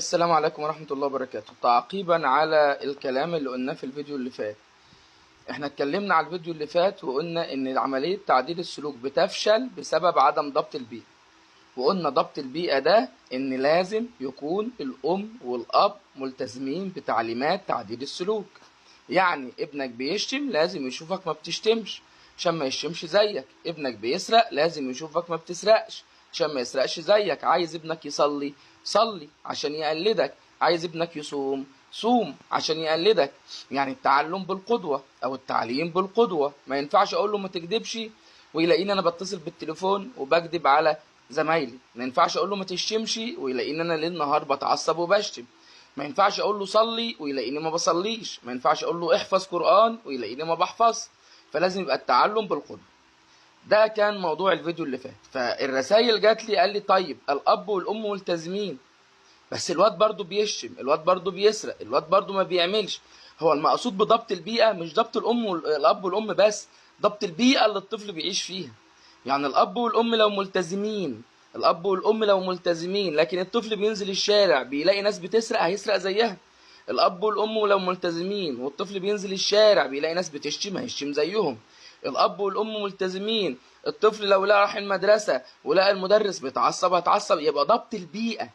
السلام عليكم ورحمة الله وبركاته. تعقيبا على الكلام اللي قلناه في الفيديو اللي فات، احنا اتكلمنا على الفيديو اللي فات وقلنا ان عملية تعديل السلوك بتفشل بسبب عدم ضبط البيئة، وقلنا ضبط البيئة ده ان لازم يكون الام والاب ملتزمين بتعليمات تعديل السلوك. يعني ابنك بيشتم لازم يشوفك ما بتشتمش عشان ما يشتمش زيك، ابنك بيسرق لازم يشوفك ما بتسرقش عشان ما يسرقش زيك، عايز ابنك يصلي صلي عشان يقلدك، عايز ابنك يصوم صوم عشان يقلدك. يعني التعلم بالقدوة او التعليم بالقدوة. ما ينفعش اقول له ما تكذبش ويلاقيني انا بتصل بالتليفون وبكذب على زمايلي، ما ينفعش اقول له ما تشتمش ويلاقيني انا ليل نهار بتعصب وبشتم، ما ينفعش اقول له صلي ويلاقيني ما بصليش، ما ينفعش اقول له احفظ قرآن ويلاقيني ما بحفظ. فلازم يبقى التعلم بالقدوة. ده كان موضوع الفيديو اللي فات. فالرسائل جات لي قال لي طيب الاب والام ملتزمين بس الواد برضه بيشتم، الواد برضه بيسرق، الواد برضه ما بيعملش. هو المقصود بضبط البيئة مش ضبط الاب والام بس، ضبط البيئة اللي الطفل بيعيش فيها. يعني الاب والام لو ملتزمين، الاب والام لو ملتزمين لكن الطفل بينزل الشارع بيلاقي ناس بتسرق هيسرق زيها. الاب والام لو ملتزمين والطفل بينزل الشارع بيلاقي ناس بتشتم هيشتم زيهم. الاب والام ملتزمين، الطفل لو لقى راح المدرسة ولقى المدرس بيتعصب هيتعصب. يبقى ضبط البيئة